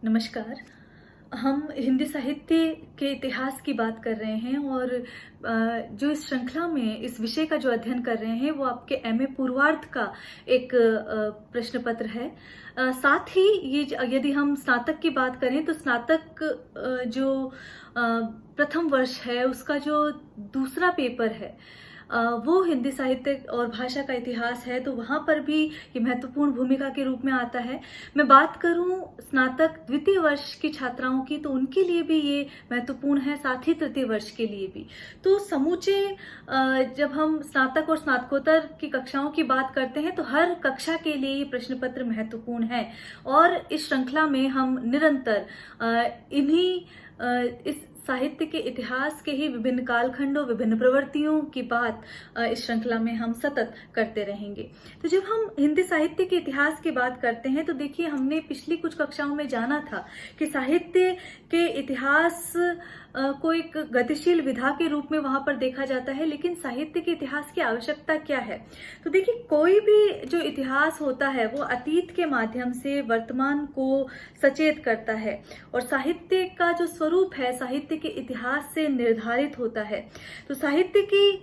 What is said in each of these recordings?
नमस्कार। हम हिंदी साहित्य के इतिहास की बात कर रहे हैं और जो इस श्रृंखला में इस विषय का जो अध्ययन कर रहे हैं वो आपके एमए पूर्वार्ध का एक प्रश्न पत्र है। साथ ही यदि हम स्नातक की बात करें तो स्नातक जो प्रथम वर्ष है उसका जो दूसरा पेपर है वो हिंदी साहित्य और भाषा का इतिहास है, तो वहाँ पर भी ये महत्वपूर्ण भूमिका के रूप में आता है। मैं बात करूँ स्नातक द्वितीय वर्ष की छात्राओं की तो उनके लिए भी ये महत्वपूर्ण है, साथ ही तृतीय वर्ष के लिए भी। तो समूचे जब हम स्नातक और स्नातकोत्तर की कक्षाओं की बात करते हैं तो हर कक्षा के लिए ये प्रश्न पत्र महत्वपूर्ण है और इस श्रृंखला में हम निरंतर इस साहित्य के इतिहास के ही विभिन्न कालखंडों, विभिन्न प्रवृत्तियों की बात इस श्रृंखला में हम सतत करते रहेंगे। तो जब हम हिंदी साहित्य के इतिहास की बात करते हैं तो देखिए, हमने पिछली कुछ कक्षाओं में जाना था कि साहित्य के इतिहास को एक गतिशील विधा के रूप में वहां पर देखा जाता है, लेकिन साहित्य के इतिहास की आवश्यकता क्या है। तो देखिए, कोई भी जो इतिहास होता है वो अतीत के माध्यम से वर्तमान को सचेत करता है और साहित्य का जो स्वरूप है साहित्य के इतिहास से निर्धारित होता है। तो साहित्य की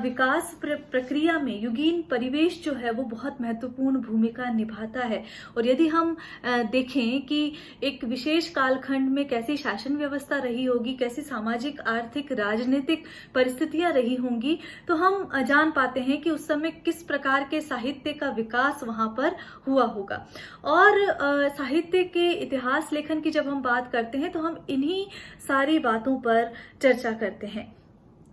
विकास प्रक्रिया में युगीन परिवेश जो है वो बहुत महत्वपूर्ण भूमिका निभाता है। और यदि हम देखें कि एक विशेष कालखंड में कैसी शासन व्यवस्था रही होगी, कैसी सामाजिक, आर्थिक, राजनीतिक परिस्थितियां रही होंगी, तो हम जान पाते हैं कि उस समय किस प्रकार के साहित्य का विकास वहां पर हुआ होगा। और साहित्य के इतिहास लेखन की जब हम बात करते हैं तो हम इन्हीं सारी बातों पर चर्चा करते हैं।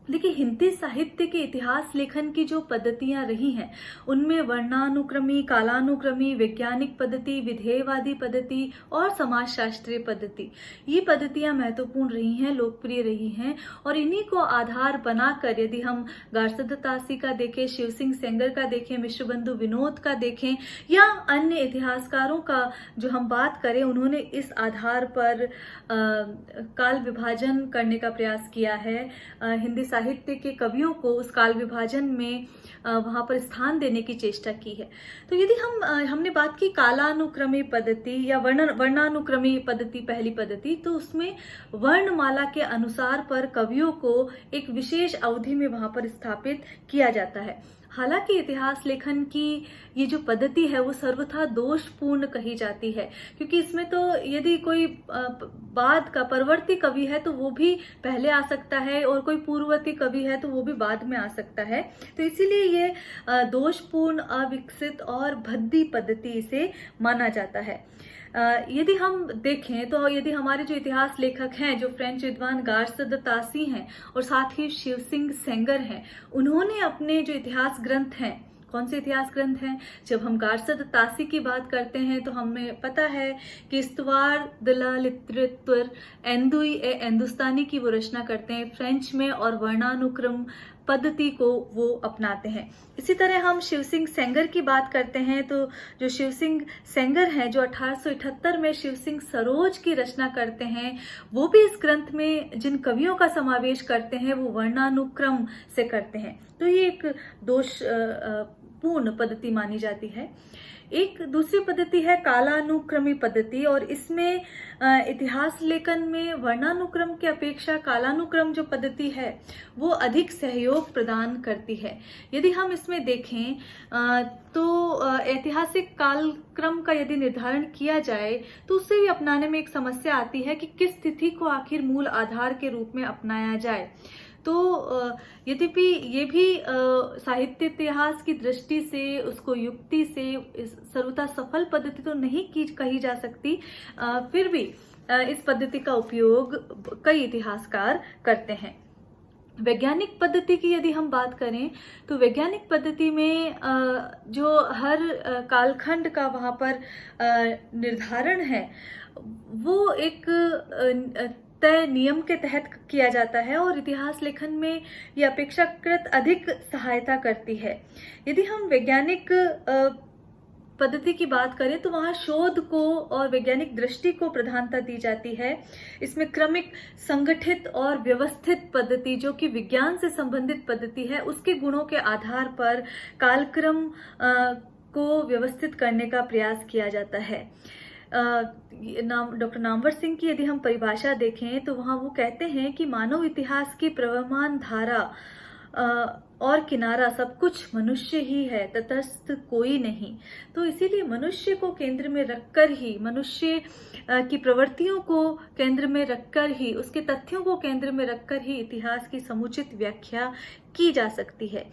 देखिए, हिंदी साहित्य के इतिहास लेखन की जो पद्धतियां रही हैं उनमें वर्णानुक्रमी, कालानुक्रमी, वैज्ञानिक पद्धति, विधेयवादी पद्धति और समाजशास्त्रीय पद्धति, ये पद्धतियां महत्वपूर्ण रही हैं, लोकप्रिय रही हैं। और इन्हीं को आधार बनाकर यदि हम गार्सद तासी का देखें, शिव सिंह सेंगर का देखें, मिश्रबंधु विनोद का देखें या अन्य इतिहासकारों का जो हम बात करें, उन्होंने इस आधार पर काल विभाजन करने का प्रयास किया है। हिंदी साहित्य के कवियों को उस काल विभाजन में वहां पर स्थान देने की चेष्टा की है। तो यदि हमने बात की कालानुक्रमी पद्धति या वर्णानुक्रमी पद्धति, पहली पद्धति, तो उसमें वर्णमाला के अनुसार पर कवियों को एक विशेष अवधि में वहां पर स्थापित किया जाता है। हालांकि इतिहास लेखन की ये जो पद्धति है वो सर्वथा दोषपूर्ण कही जाती है, क्योंकि इसमें तो यदि कोई बाद का परवर्ती कवि है तो वो भी पहले आ सकता है और कोई पूर्ववर्ती कवि है तो वो भी बाद में आ सकता है। तो इसीलिए ये दोषपूर्ण, अविकसित और भद्दी पद्धति इसे माना जाता है। यदि हम देखें तो यदि हमारे जो इतिहास लेखक हैं, जो फ्रेंच विद्वान गार्सद तासी हैं और साथ ही शिव सिंह सेंगर हैं, उन्होंने अपने जो इतिहास ग्रंथ हैं, कौन से इतिहास ग्रंथ हैं, जब हम गार्सद तासी की बात करते हैं तो हमें पता है कि इस्तवार दला लिटरेचर एंदुई ए हिंदुस्तानी की वो रचना करते हैं फ्रेंच में और वर्णानुक्रम पद्धति को वो अपनाते हैं। इसी तरह हम शिव सिंह सेंगर की बात करते हैं तो जो शिव सिंह सेंगर हैं, जो 1878 में शिव सिंह सरोज की रचना करते हैं, वो भी इस ग्रंथ में जिन कवियों का समावेश करते हैं वो वर्णानुक्रम से करते हैं। तो ये एक दोष पूर्ण पद्धति मानी जाती है। एक दूसरी पद्धति है कालानुक्रमी पद्धति और इसमें इतिहास लेखन में वर्णानुक्रम की अपेक्षा कालानुक्रम जो पद्धति है वो अधिक सहयोग प्रदान करती है। यदि हम इसमें देखें तो ऐतिहासिक कालक्रम का यदि निर्धारण किया जाए तो उससे भी अपनाने में एक समस्या आती है कि किस तिथि को आखिर मूल आधार के रूप में अपनाया जाए। तो यद्यपि ये भी साहित्य इतिहास की दृष्टि से, उसको युक्ति से सर्वथा सफल पद्धति तो नहीं कही जा सकती, फिर भी इस पद्धति का उपयोग कई इतिहासकार करते हैं। वैज्ञानिक पद्धति की यदि हम बात करें तो वैज्ञानिक पद्धति में जो हर कालखंड का वहां पर निर्धारण है वो एक तय नियम के तहत किया जाता है और इतिहास लेखन में ये अपेक्षाकृत अधिक सहायता करती है। यदि हम वैज्ञानिक पद्धति की बात करें तो वहां शोध को और वैज्ञानिक दृष्टि को प्रधानता दी जाती है। इसमें क्रमिक, संगठित और व्यवस्थित पद्धति, जो कि विज्ञान से संबंधित पद्धति है, उसके गुणों के आधार पर कालक्रम को व्यवस्थित करने का प्रयास किया जाता है। डॉक्टर नामवर सिंह की यदि हम परिभाषा देखें तो वहाँ वो कहते हैं कि मानव इतिहास की प्रवहमान धारा और किनारा सब कुछ मनुष्य ही है, तटस्थ कोई नहीं। तो इसीलिए मनुष्य को केंद्र में रखकर ही, मनुष्य की प्रवृत्तियों को केंद्र में रखकर ही, उसके तथ्यों को केंद्र में रखकर ही इतिहास की समुचित व्याख्या की जा सकती है।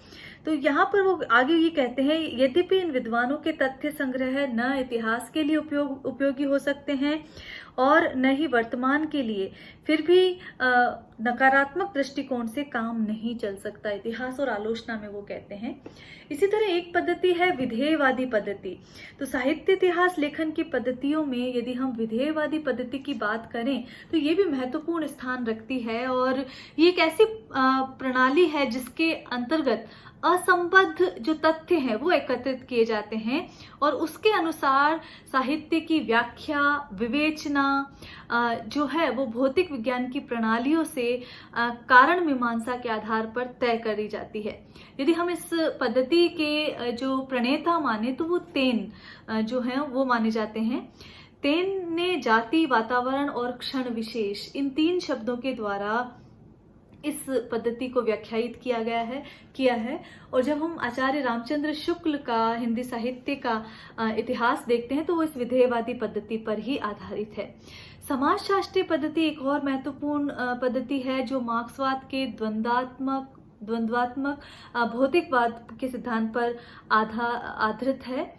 तो यहाँ पर वो आगे ये कहते हैं, यद्यपि इन विद्वानों के तथ्य संग्रह न इतिहास के लिए उपयोगी हो सकते हैं और न ही वर्तमान के लिए, फिर भी नकारात्मक दृष्टिकोण से काम नहीं चल सकता इतिहास और आलोचना में, वो कहते हैं। इसी तरह एक पद्धति है विधेयवादी पद्धति। तो साहित्य इतिहास लेखन की पद्धतियों में यदि हम विधेयवादी पद्धति की बात करें तो ये भी महत्वपूर्ण स्थान रखती है, और ये एक ऐसी प्रणाली है जिसके अंतर्गत असंबद्ध जो तथ्य हैं वो एकत्रित किए जाते हैं और उसके अनुसार साहित्य की व्याख्या, विवेचना जो है वो भौतिक विज्ञान की प्रणालियों से कारण मीमांसा के आधार पर तय करी जाती है। यदि हम इस पद्धति के जो प्रणेता माने तो वो तेन जो है वो माने जाते हैं। तेन ने जाति, वातावरण और क्षण विशेष, इन 3 शब्दों के द्वारा इस पद्धति को व्याख्यायित किया है। और जब हम आचार्य रामचंद्र शुक्ल का हिंदी साहित्य का इतिहास देखते हैं तो वो इस विधेयवादी पद्धति पर ही आधारित है। समाजशास्त्रीय पद्धति एक और महत्वपूर्ण पद्धति है जो मार्क्सवाद के द्वंद्वात्मक भौतिकवाद के सिद्धांत पर आधारित है।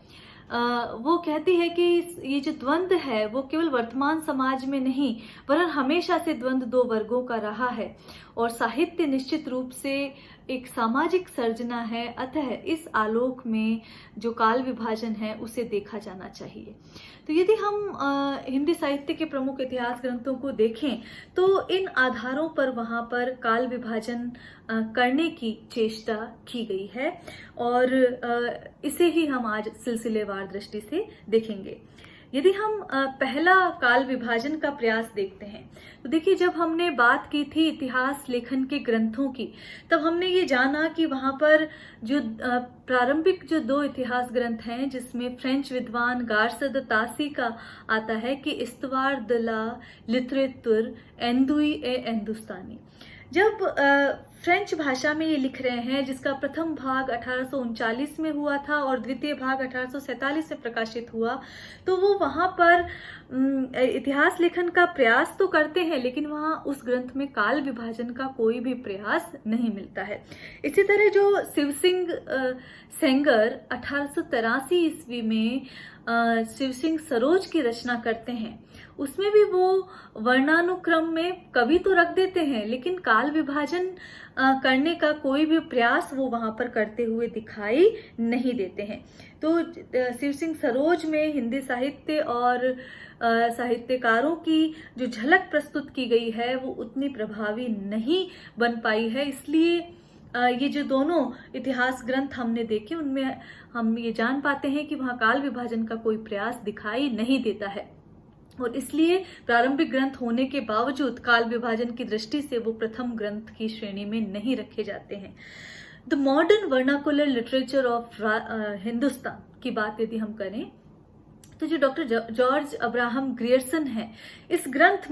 वो कहती है कि ये जो द्वंद्व है वो केवल वर्तमान समाज में नहीं वरन हमेशा से द्वंद्व 2 वर्गों का रहा है और साहित्य निश्चित रूप से एक सामाजिक सर्जना है। अतः इस आलोक में जो काल विभाजन है उसे देखा जाना चाहिए। तो यदि हम हिंदी साहित्य के प्रमुख इतिहास ग्रंथों को देखें तो इन आधारों पर वहां पर काल विभाजन करने की चेष्टा की गई है और इसे ही हम आज सिलसिलेवार दृष्टि से देखेंगे। यदि हम पहला काल विभाजन का प्रयास देखते हैं तो देखिए, जब हमने बात की थी इतिहास लेखन के ग्रंथों की तब हमने ये जाना कि वहां पर जो प्रारंभिक जो 2 इतिहास ग्रंथ हैं जिसमें फ्रेंच विद्वान गार्से द तासी का आता है कि इस्तवार द ला लिटरेतुर एंदुई ए हिंदुस्तानी। जब फ्रेंच भाषा में ये लिख रहे हैं जिसका प्रथम भाग 1839 में हुआ था और द्वितीय भाग 1847 में प्रकाशित हुआ, तो वो वहां पर इतिहास लेखन का प्रयास तो करते हैं लेकिन वहां उस ग्रंथ में काल विभाजन का कोई भी प्रयास नहीं मिलता है। इसी तरह जो शिवसिंह सेंगर 1883 ईस्वी में शिवसिंह सरोज की रचना करते हैं, उसमें भी वो वर्णानुक्रम में कवि तो रख देते हैं लेकिन काल विभाजन करने का कोई भी प्रयास वो वहां पर करते हुए दिखाई नहीं देते हैं। तो शिवसिंह सरोज में हिंदी साहित्य और साहित्यकारों की जो झलक प्रस्तुत की गई है वो उतनी प्रभावी नहीं बन पाई है। इसलिए ये जो दोनों इतिहास ग्रंथ हमने देखे उनमें हम ये जान पाते हैं कि वहां काल विभाजन का कोई प्रयास दिखाई नहीं देता है और इसलिए प्रारंभिक ग्रंथ होने के बावजूद काल विभाजन की दृष्टि से वो प्रथम ग्रंथ की श्रेणी में नहीं रखे जाते हैं। The modern vernacular literature of Hindustan की बात यदि हम करें तो जो डॉक्टर जॉर्ज अब्राहम ग्रियर्सन है इस ग्रंथ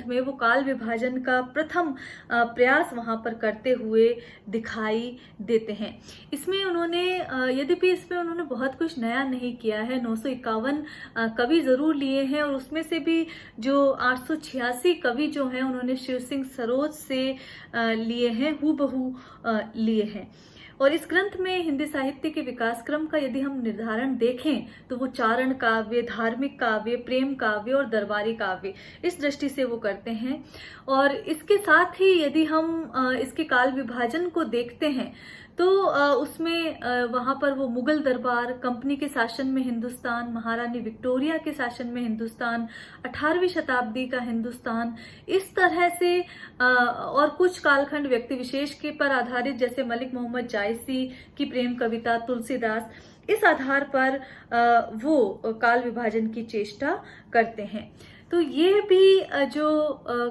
में वो काल विभाजन का प्रथम प्रयास वहां पर करते हुए दिखाई देते हैं। इसमें उन्होंने यद्यपि इसमें उन्होंने बहुत कुछ नया नहीं किया है, 951 कवि जरूर लिए हैं और उसमें से भी जो 886 कवि जो हैं उन्होंने शिवसिंह सरोज से लिए हैं, हूबहू लिए हैं। और इस ग्रंथ में हिंदी साहित्य के विकास क्रम का यदि हम निर्धारण देखें तो वो चारण काव्य, धार्मिक काव्य, प्रेम काव्य और दरबारी काव्य इस दृष्टि से वो करते हैं। और इसके साथ ही यदि हम इसके काल विभाजन को देखते हैं तो उसमें वहां पर वो मुगल दरबार, कंपनी के शासन में हिंदुस्तान, महारानी विक्टोरिया के शासन में हिंदुस्तान, 18वीं शताब्दी का हिंदुस्तान, इस तरह से और कुछ कालखंड व्यक्ति विशेष के पर आधारित जैसे मलिक मोहम्मद जायसी की प्रेम कविता, तुलसीदास, इस आधार पर वो काल विभाजन की चेष्टा करते हैं। तो ये भी जो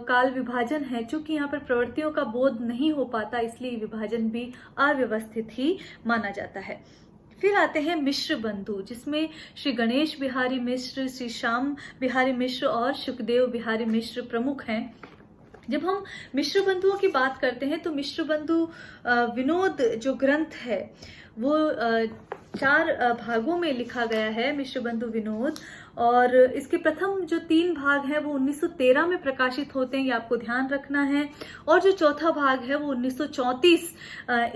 काल विभाजन है, चूंकि यहाँ पर प्रवृत्तियों का बोध नहीं हो पाता इसलिए विभाजन भी अव्यवस्थित ही माना जाता है। फिर आते हैं मिश्र बंधु, जिसमें श्री गणेश बिहारी मिश्र, श्री श्याम बिहारी मिश्र और शुकदेव बिहारी मिश्र प्रमुख हैं। जब हम मिश्र बंधुओं की बात करते हैं तो मिश्र बंधु विनोद जो ग्रंथ है वो 4 भागों में लिखा गया है, मिश्र बंधु विनोद। और इसके प्रथम जो 3 भाग हैं वो 1913 में प्रकाशित होते हैं, ये आपको ध्यान रखना है। और जो चौथा भाग है वो 1934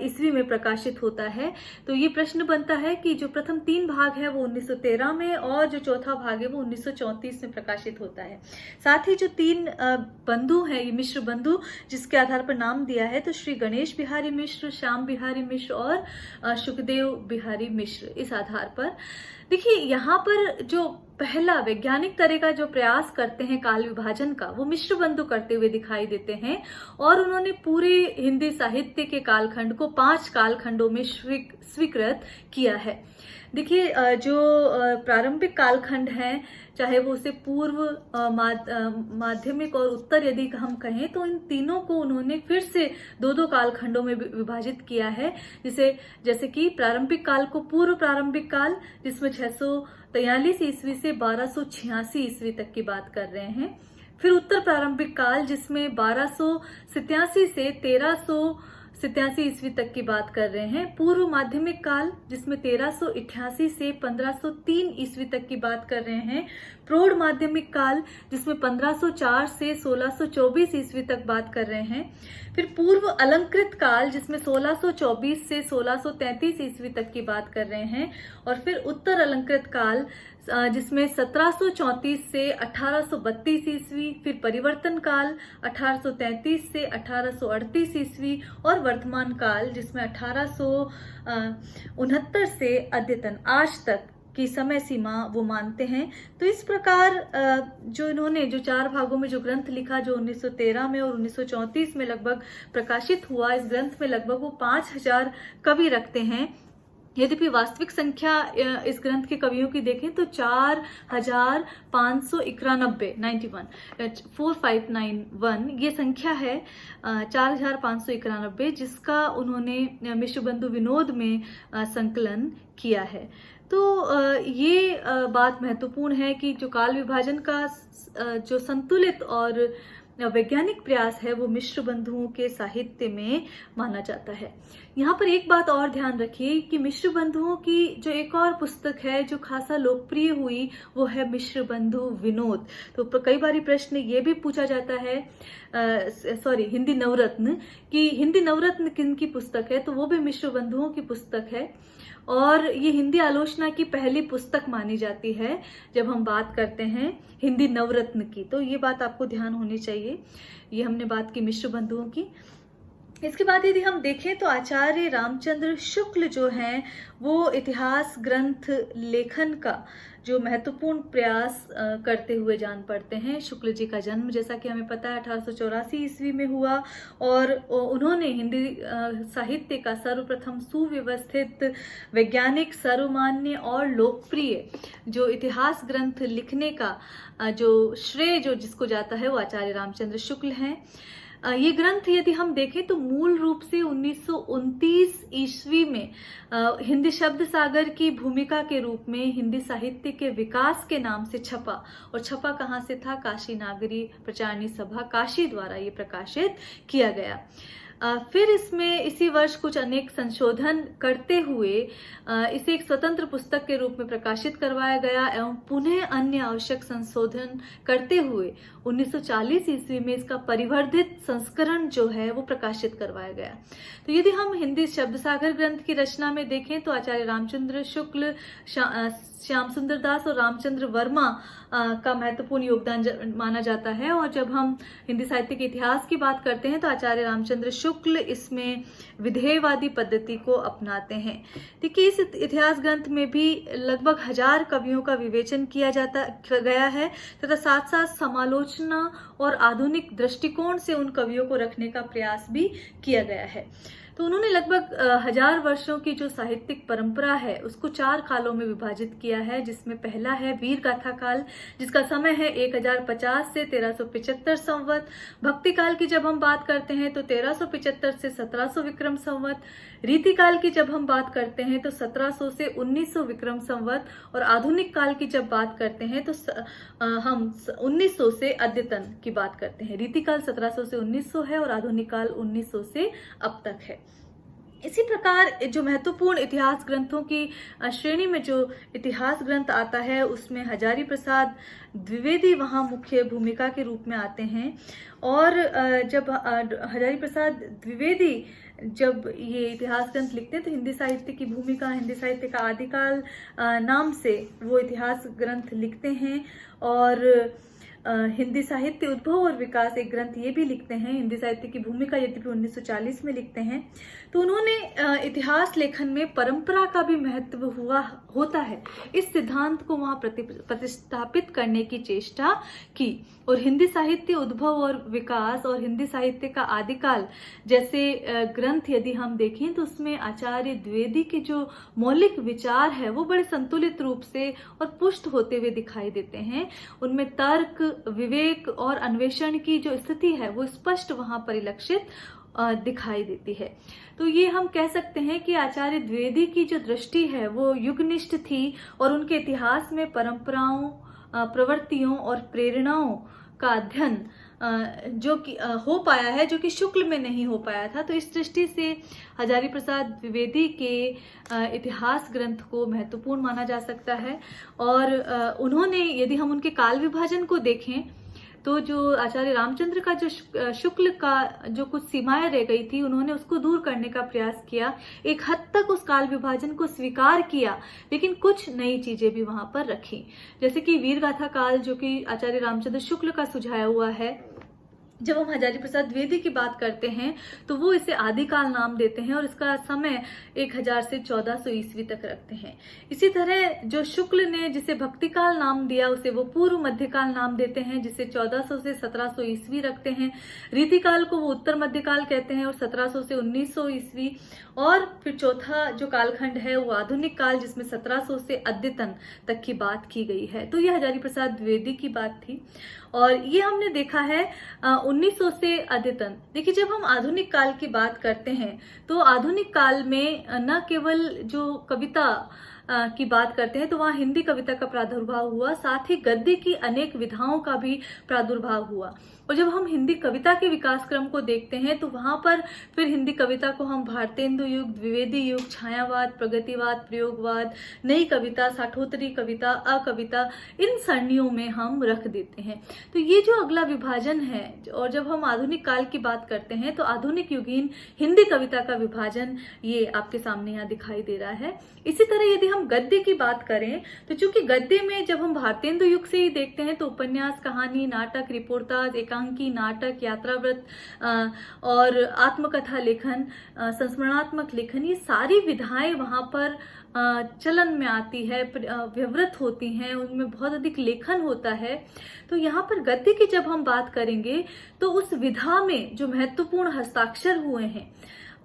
ईस्वी में प्रकाशित होता है। तो ये प्रश्न बनता है कि जो प्रथम 3 भाग है वो 1913 में और जो चौथा भाग है वो 1934 में प्रकाशित होता है। साथ ही जो 3 बंधु हैं, ये मिश्र बंधु जिसके आधार पर नाम दिया है, तो श्री गणेश बिहारी मिश्र, श्याम बिहारी मिश्र और शुकदेव बिहारी मिश्र, इस आधार पर देखिए यहाँ पर जो पहला वैज्ञानिक तरह का जो प्रयास करते हैं काल विभाजन का, वो मिश्र बंधु करते हुए दिखाई देते हैं। और उन्होंने पूरे हिंदी साहित्य के कालखंड को 5 कालखंडों में स्वीकृत किया है। देखिए जो प्रारंभिक कालखंड हैं, चाहे वो उसे पूर्व, माध्यमिक और उत्तर यदि हम कहें, तो इन तीनों को उन्होंने फिर से 2-2 कालखंडों में विभाजित किया है। जैसे कि प्रारंभिक काल को पूर्व प्रारंभिक काल, जिसमें 643 ईस्वी से 1286 ईस्वी तक की बात कर रहे हैं। फिर उत्तर प्रारंभिक काल, जिसमें 1287 से 1387 ईस्वी तक की बात कर रहे हैं। पूर्व माध्यमिक काल, जिसमें 1388 से 1503 ईस्वी तक की बात कर रहे हैं। प्रौढ़ माध्यमिक काल, जिसमें 1504 से 1624 ईस्वी तक बात कर रहे हैं। फिर पूर्व अलंकृत काल, जिसमें 1624 से 1633 ईस्वी तक की बात कर रहे हैं। और फिर उत्तर अलंकृत काल, जिसमें 1734 से 1832 ईस्वी। फिर परिवर्तन काल 1833 से 1838 ईस्वी। और वर्तमान काल, जिसमें 1869 से अद्यतन आज तक की समय सीमा वो मानते हैं। तो इस प्रकार जो इन्होंने जो 4 भागों में जो ग्रंथ लिखा, जो 1913 में और 1934 में लगभग प्रकाशित हुआ, इस ग्रंथ में लगभग वो 5000 कवि रखते हैं। यद्यपि वास्तविक संख्या इस ग्रंथ के कवियों की देखें तो 4591 ये संख्या है, 4591, जिसका उन्होंने मिश्र बंधु विनोद में संकलन किया है। तो ये बात महत्वपूर्ण है कि जो काल विभाजन का जो संतुलित और वैज्ञानिक प्रयास है वो मिश्र बंधुओं के साहित्य में माना जाता है। यहाँ पर एक बात और ध्यान रखिए कि मिश्र बंधुओं की जो एक और पुस्तक है जो खासा लोकप्रिय हुई, वो है मिश्र बंधु विनोद। तो कई बार प्रश्न ये भी पूछा जाता है, हिंदी नवरत्न, कि हिंदी नवरत्न किन की पुस्तक है, तो वो भी मिश्र बंधुओं की पुस्तक है। और ये हिंदी आलोचना की पहली पुस्तक मानी जाती है जब हम बात करते हैं हिंदी नवरत्न की। तो ये बात आपको ध्यान होनी चाहिए। ये हमने बात की मिश्र बंधुओं की। इसके बाद यदि हम देखें तो आचार्य रामचंद्र शुक्ल जो हैं, वो इतिहास ग्रंथ लेखन का जो महत्वपूर्ण प्रयास करते हुए जान पड़ते हैं। शुक्ल जी का जन्म, जैसा कि हमें पता है, 1884 ईस्वी में हुआ। और उन्होंने हिंदी साहित्य का सर्वप्रथम सुव्यवस्थित, वैज्ञानिक, सर्वमान्य और लोकप्रिय जो इतिहास ग्रंथ लिखने का जो श्रेय जो जिसको जाता है वो आचार्य रामचंद्र शुक्ल हैं। ये ग्रंथ यदि हम देखें तो मूल रूप से 1929 ईस्वी में हिंदी शब्द सागर की भूमिका के रूप में हिंदी साहित्य के विकास के नाम से छपा। और छपा कहाँ से था? काशी नागरी प्रचारणी सभा काशी द्वारा ये प्रकाशित किया गया। फिर इसमें इसी वर्ष कुछ अनेक संशोधन करते हुए इसे एक स्वतंत्र पुस्तक के रूप में प्रकाशित करवाया गया एवं पुनः अन्य आवश्यक संशोधन करते हुए 1940 ईस्वी में इसका परिवर्धित संस्करण जो है वो प्रकाशित करवाया गया। तो यदि हम हिंदी शब्द सागर ग्रंथ की रचना में देखें तो आचार्य रामचंद्र शुक्ल, श्याम सुंदर दास और रामचंद्र वर्मा का महत्वपूर्ण योगदान माना जाता है। और जब हम हिंदी साहित्य के इतिहास की बात करते हैं तो आचार्य रामचंद्र शुक्ल इसमें विधेयवादी पद्धति को अपनाते हैं। देखिए इस इतिहास ग्रंथ में भी लगभग 1000 कवियों का विवेचन किया गया है तथा साथ साथ समालोचना और आधुनिक दृष्टिकोण से उन कवियों को रखने का प्रयास भी किया गया है। तो उन्होंने लगभग 1000 वर्षों की जो साहित्यिक परंपरा है उसको 4 कालों में विभाजित किया है, जिसमें पहला है वीर गाथा काल, जिसका समय है 1050 से 1375 संवत। भक्ति काल की जब हम बात करते हैं तो 1375 से 1700 विक्रम संवत। रीति काल की जब हम बात करते हैं तो 1700 से 1900 विक्रम संवत। और आधुनिक काल की जब बात करते हैं तो हम 1900 से अद्यतन की बात करते हैं। रीति काल 1700 से 1900 है और आधुनिक काल 1900 से अब तक है। इसी प्रकार जो महत्वपूर्ण इतिहास ग्रंथों की श्रेणी में जो इतिहास ग्रंथ आता है उसमें हजारी प्रसाद द्विवेदी वहाँ मुख्य भूमिका के रूप में आते हैं। और जब हजारी प्रसाद द्विवेदी जब ये इतिहास ग्रंथ लिखते हैं तो हिंदी साहित्य की भूमिका, हिंदी साहित्य का आदिकाल नाम से वो इतिहास ग्रंथ लिखते हैं। और हिंदी साहित्य उद्भव और विकास एक ग्रंथ ये भी लिखते हैं। हिंदी साहित्य की भूमिका यद्यपि 1940 में लिखते हैं। तो उन्होंने इतिहास लेखन में परंपरा का भी महत्व होता है, इस सिद्धांत को वहां प्रतिस्थापित करने की चेष्टा की। और हिंदी साहित्य उद्भव और विकास और हिंदी साहित्य का आदिकाल जैसे ग्रंथ यदि हम देखें तो उसमें आचार्य द्विवेदी के जो मौलिक विचार है वो बड़े संतुलित रूप से और पुष्ट होते हुए दिखाई देते हैं। उनमें तर्क, विवेक और अन्वेषण की जो स्थिति है वो स्पष्ट वहां परिलक्षित दिखाई देती है। तो ये हम कह सकते हैं कि आचार्य द्विवेदी की जो दृष्टि है वो युगनिष्ठ थी और उनके इतिहास में परंपराओं, प्रवृत्तियों और प्रेरणाओं का अध्ययन जो कि हो पाया है, जो कि शुक्ल में नहीं हो पाया था। तो इस दृष्टि से हजारी प्रसाद द्विवेदी के इतिहास ग्रंथ को महत्वपूर्ण माना जा सकता है। और उन्होंने, यदि हम उनके काल विभाजन को देखें तो जो आचार्य रामचंद्र का जो शुक्ल का जो कुछ सीमाएं रह गई थी उन्होंने उसको दूर करने का प्रयास किया। एक हद तक उस काल विभाजन को स्वीकार किया, लेकिन कुछ नई चीजें भी वहां पर रखी, जैसे कि वीर गाथा काल जो कि आचार्य रामचंद्र शुक्ल का सुझाया हुआ है। जब हम हजारी प्रसाद द्विवेदी की बात करते हैं तो वो इसे आदिकाल नाम देते हैं और इसका समय 1000 से 1400 ईस्वी तक रखते हैं। इसी तरह जो शुक्ल ने जिसे भक्तिकाल नाम दिया उसे वो पूर्व मध्यकाल नाम देते हैं, जिसे 1400 से 1700 ईस्वी रखते हैं। रीतिकाल को वो उत्तर मध्यकाल कहते हैं और 1700 से 1900 ईस्वी। और फिर चौथा जो कालखंड है वो आधुनिक काल, जिसमें 1700 से अद्यतन तक की बात की गई है। तो ये हजारी प्रसाद द्विवेदी की बात थी। और ये हमने देखा है 1900 से अद्यतन। देखिए, जब हम आधुनिक काल की बात करते हैं तो आधुनिक काल में न केवल जो कविता की बात करते हैं तो वहाँ हिंदी कविता का प्रादुर्भाव हुआ, साथ ही गद्य की अनेक विधाओं का भी प्रादुर्भाव हुआ। और जब हम हिंदी कविता के विकास क्रम को देखते हैं तो वहां पर फिर हिंदी कविता को हम भारतेंदु युग, द्विवेदी युग, छायावाद, प्रगतिवाद, प्रयोगवाद, नई कविता, साठोत्तरी कविता, अकविता, इन सरणियों में हम रख देते हैं। तो ये जो अगला विभाजन है, और जब हम आधुनिक काल की बात करते हैं तो आधुनिक युगीन हिंदी कविता का विभाजन ये आपके सामने यहाँ दिखाई दे रहा है। इसी तरह यदि हम गद्य की बात करें तो चूंकि गद्य में जब हम भारतेंदु युग से ही देखते हैं तो उपन्यास, कहानी, नाटक, रिपोर्टाज, एकांकी, नाटक, यात्रावृत और आत्मकथा लेखन, संस्मरणात्मक लेखन, ये सारी विधाएं वहां पर चलन में आती है, व्यवृत होती हैं, उनमें बहुत अधिक लेखन होता है। तो यहाँ पर गद्य की जब हम बात करेंगे तो उस विधा में जो महत्वपूर्ण हस्ताक्षर हुए हैं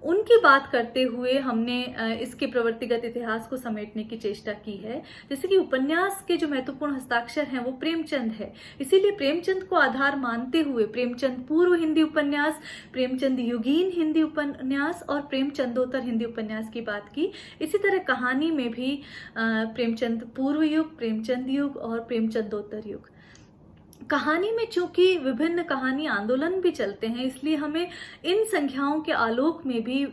उनकी बात करते हुए हमने इसके प्रवृत्तिगत इतिहास को समेटने की चेष्टा की है। जैसे कि उपन्यास के जो महत्वपूर्ण हस्ताक्षर हैं वो प्रेमचंद है, इसीलिए प्रेमचंद को आधार मानते हुए प्रेमचंद पूर्व हिंदी उपन्यास, प्रेमचंद युगीन हिंदी उपन्यास और प्रेमचंदोत्तर हिंदी उपन्यास की बात की। इसी तरह कहानी में भी प्रेमचंद पूर्व युग, प्रेमचंद युग और प्रेमचंदोत्तर युग। कहानी में चूंकि विभिन्न कहानी आंदोलन भी चलते हैं, इसलिए हमें इन संख्याओं के आलोक में भी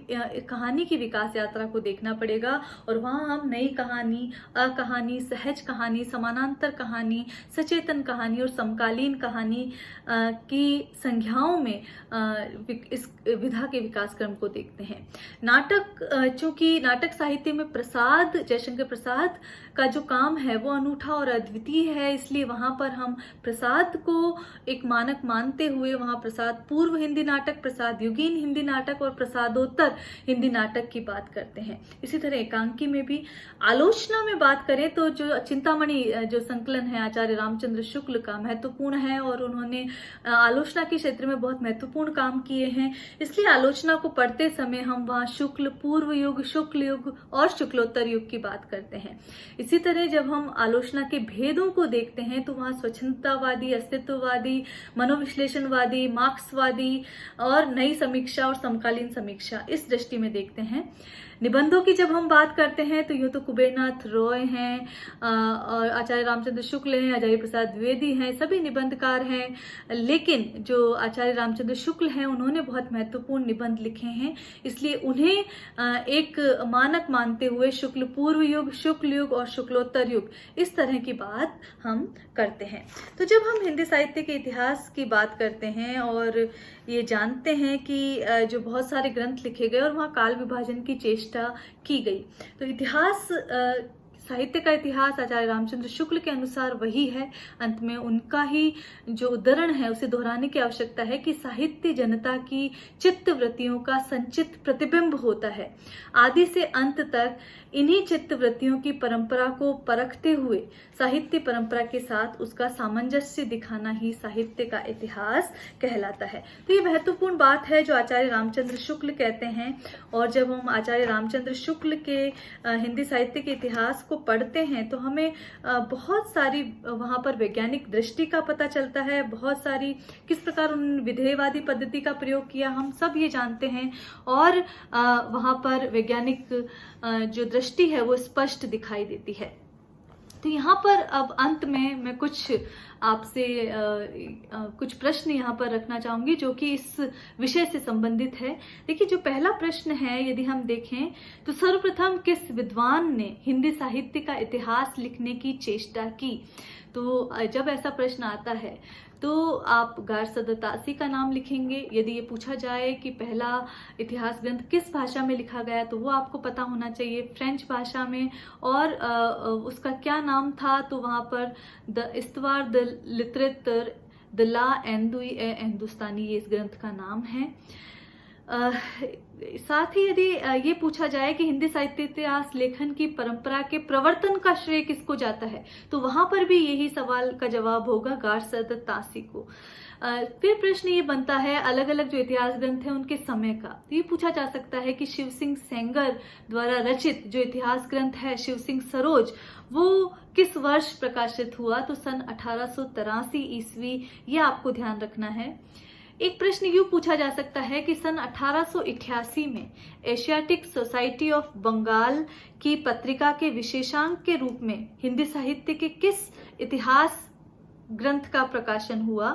कहानी की विकास यात्रा को देखना पड़ेगा। और वहां हम नई कहानी, अकहानी, सहज कहानी, समानांतर कहानी, सचेतन कहानी और समकालीन कहानी की संख्याओं में इस विधा के विकास क्रम को देखते हैं। नाटक, चूंकि नाटक साहित्य में प्रसाद, जयशंकर प्रसाद का जो काम है वो अनूठा और अद्वितीय है, इसलिए वहां पर हम प्रसाद प्रसाद को एक मानक मानते हुए वहाँ प्रसाद पूर्व हिंदी नाटक, प्रसाद युगीन हिंदी नाटक और प्रसादोत्तर हिंदी नाटक की बात करते हैं। इसी तरह एकांकी में भी। आलोचना में बात करें तो जो चिंतामणि जो संकलन है आचार्य रामचंद्र शुक्ल का, महत्वपूर्ण है और उन्होंने आलोचना के क्षेत्र में बहुत महत्वपूर्ण काम किए हैं। इसलिए आलोचना को पढ़ते समय हम वहाँ शुक्ल पूर्व युग, शुक्ल युग और शुक्लोत्तर युग की बात करते हैं। इसी तरह जब हम आलोचना के भेदों को देखते हैं तो वहाँ स्वच्छंदतावादी, अस्तित्ववादी, मनोविश्लेषणवादी, मार्क्सवादी और नई समीक्षा और समकालीन समीक्षा इस दृष्टि में देखते हैं। निबंधों की जब हम बात करते हैं तो यूं तो कुबेरनाथ रॉय हैं और आचार्य रामचंद्र शुक्ल हैं, अजय प्रसाद द्विवेदी हैं, सभी निबंधकार हैं। लेकिन जो आचार्य रामचंद्र शुक्ल हैं उन्होंने बहुत महत्वपूर्ण निबंध लिखे हैं, इसलिए उन्हें एक मानक मानते हुए शुक्ल पूर्व युग, शुक्ल युग और शुक्लोत्तर युग इस तरह की बात हम करते हैं। तो जब हम हिंदी साहित्य के इतिहास की बात करते हैं और ये जानते हैं कि जो बहुत सारे ग्रंथ लिखे गए और वहाँ काल विभाजन की चेष्टा की गई, तो इतिहास साहित्य का इतिहास आचार्य रामचंद्र शुक्ल के अनुसार वही है। अंत में उनका ही जो उद्धरण है उसे दोहराने की आवश्यकता है कि साहित्य जनता की चित्त वृत्तियों का संचित प्रतिबिंब होता है। आदि से अंत तक इन्हीं चित्त वृत्तियों की परंपरा को परखते हुए साहित्य परंपरा के साथ उसका सामंजस्य दिखाना ही साहित्य का इतिहास कहलाता है। तो ये महत्वपूर्ण बात है जो आचार्य रामचंद्र शुक्ल कहते हैं। और जब हम आचार्य रामचंद्र शुक्ल के हिंदी साहित्य के इतिहास को पढ़ते हैं तो हमें बहुत सारी वहाँ पर वैज्ञानिक दृष्टि का पता चलता है, बहुत सारी किस प्रकार उन्होंने विधेयवादी पद्धति का प्रयोग किया हम सब ये जानते हैं। और वहाँ पर वैज्ञानिक जो दृष्टि है वो स्पष्ट दिखाई देती है। तो यहाँ पर अब अंत में मैं कुछ आपसे कुछ प्रश्न यहाँ पर रखना चाहूंगी जो कि इस विषय से संबंधित है। देखिए, जो पहला प्रश्न है यदि हम देखें तो सर्वप्रथम किस विद्वान ने हिंदी साहित्य का इतिहास लिखने की चेष्टा की? तो जब ऐसा प्रश्न आता है तो आप गारसद तासी का नाम लिखेंगे। यदि ये पूछा जाए कि पहला इतिहास ग्रंथ किस भाषा में लिखा गया तो वो आपको पता होना चाहिए, फ्रेंच भाषा में। और उसका क्या नाम था? तो वहाँ पर द इस्तवार द लिटरेचर द ला एंदुई ए हिंदुस्तानी ये इस ग्रंथ का नाम है। साथ ही यदि ये पूछा जाए कि हिंदी साहित्य इतिहास लेखन की परंपरा के प्रवर्तन का श्रेय किसको जाता है तो वहां पर भी यही सवाल का जवाब होगा गारसद तासी को। फिर प्रश्न ये बनता है अलग अलग जो इतिहास ग्रंथ है उनके समय का। तो ये पूछा जा सकता है कि शिव सिंह सेंगर द्वारा रचित जो इतिहास ग्रंथ है शिव सिंह सरोज वो किस वर्ष प्रकाशित हुआ? तो सन 1883 ईस्वी, ये आपको ध्यान रखना है। एक प्रश्न यूं पूछा जा सकता है कि सन 1888 में एशियाटिक सोसाइटी ऑफ बंगाल की पत्रिका के विशेषांक के रूप में हिंदी साहित्य के किस इतिहास ग्रंथ का प्रकाशन हुआ?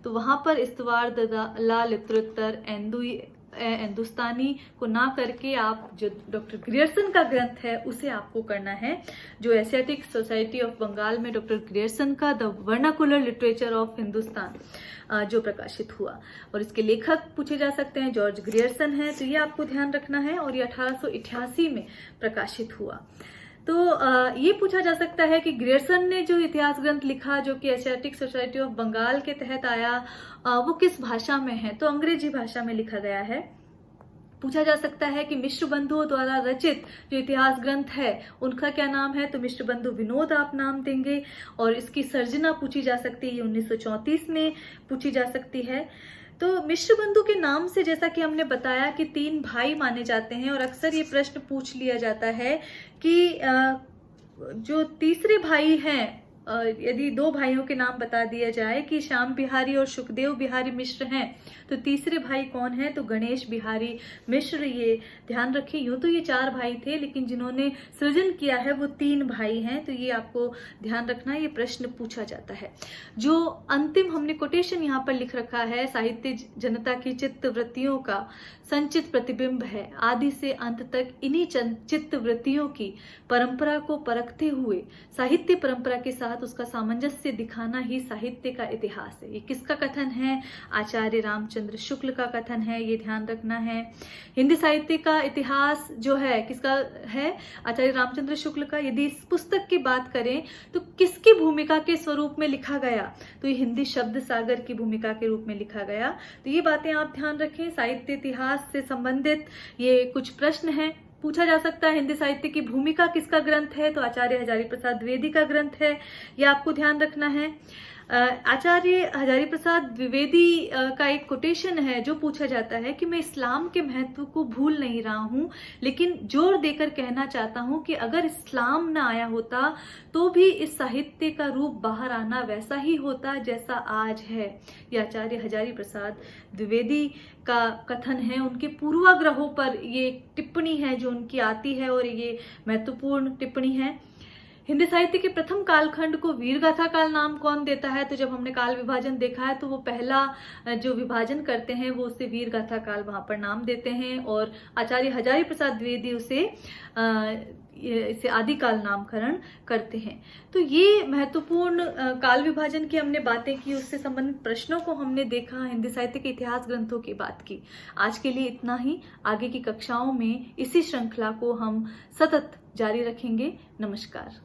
तो वहां पर इस्तवार द ला लिटरेचर एंदुई हिंदुस्तानी को ना करके आप जो डॉक्टर ग्रियर्सन का ग्रंथ है उसे आपको करना है, जो एशियाटिक सोसाइटी ऑफ बंगाल में डॉक्टर ग्रियर्सन का the vernacular literature of Hindustan जो प्रकाशित हुआ। और इसके लेखक पूछे जा सकते हैं, जॉर्ज ग्रियर्सन है, तो ये आपको ध्यान रखना है। और ये 1888 में प्रकाशित हुआ। तो ये पूछा जा सकता है कि ग्रियर्सन ने जो इतिहास ग्रंथ लिखा जो कि एशियाटिक सोसाइटी ऑफ बंगाल के तहत आया वो किस भाषा में है? तो अंग्रेजी भाषा में लिखा गया है। पूछा जा सकता है कि मिश्र बंधुओं द्वारा रचित जो इतिहास ग्रंथ है उनका क्या नाम है? तो मिश्र बंधु विनोद आप नाम देंगे। और इसकी सर्जना पूछी जा सकती है 1934 में पूछी जा सकती है। तो मिश्र बंधु के नाम से जैसा कि हमने बताया कि 3 भाई माने जाते हैं और अक्सर ये प्रश्न पूछ लिया जाता है कि जो तीसरे भाई हैं यदि 2 भाइयों के नाम बता दिया जाए कि श्याम बिहारी और सुखदेव बिहारी मिश्र हैं तो तीसरे भाई कौन है? तो गणेश बिहारी मिश्र। ये ध्यान रखिए, यूं तो ये 4 भाई थे लेकिन जिन्होंने सृजन किया है वो 3 भाई हैं। तो ये आपको ध्यान रखना, ये प्रश्न पूछा जाता है। जो अंतिम हमने कोटेशन यहाँ पर लिख रखा है, साहित्य जनता की चित्त वृत्तियों का संचित प्रतिबिंब है। आदि से अंत तक इन्हीं चित्त वृत्तियों की परंपरा को परखते हुए साहित्य परंपरा के साथ साथ उसका सामंजस्य दिखाना ही साहित्य का इतिहास है। ये किसका कथन है? आचार्य रामचंद्र शुक्ल का कथन है, ये ध्यान रखना है। हिंदी साहित्य का इतिहास जो है किसका है? आचार्य रामचंद्र शुक्ल का। यदि इस पुस्तक की बात करें तो किसकी भूमिका के स्वरूप में लिखा गया? तो ये हिंदी शब्द सागर की भूमिका के रूप में लिखा गया। तो ये बातें आप ध्यान रखें। साहित्य इतिहास से संबंधित ये कुछ प्रश्न हैं, पूछा जा सकता है। हिंदी साहित्य की भूमिका किसका ग्रंथ है? तो आचार्य हजारी प्रसाद द्विवेदी का ग्रंथ है, यह आपको ध्यान रखना है। आचार्य हजारी प्रसाद द्विवेदी का एक कोटेशन है जो पूछा जाता है कि मैं इस्लाम के महत्व को भूल नहीं रहा हूं, लेकिन जोर देकर कहना चाहता हूं कि अगर इस्लाम ना आया होता तो भी इस साहित्य का रूप बाहर आना वैसा ही होता जैसा आज है। ये आचार्य हजारी प्रसाद द्विवेदी का कथन है। उनके पूर्वाग्रहों पर ये टिप्पणी है जो उनकी आती है और ये महत्वपूर्ण टिप्पणी है। हिंदी साहित्य के प्रथम कालखंड को वीरगाथा काल नाम कौन देता है? तो जब हमने काल विभाजन देखा है तो वो पहला जो विभाजन करते हैं वो उसे वीरगाथा काल वहां पर नाम देते हैं, और आचार्य हजारी प्रसाद द्विवेदी इसे आदिकाल नामकरण करते हैं। तो ये महत्वपूर्ण काल विभाजन की हमने बातें की, उससे संबंधित प्रश्नों को हमने देखा, हिंदी साहित्य के इतिहास ग्रंथों की बात की। आज के लिए इतना ही। आगे की कक्षाओं में इसी श्रृंखला को हम सतत जारी रखेंगे। नमस्कार।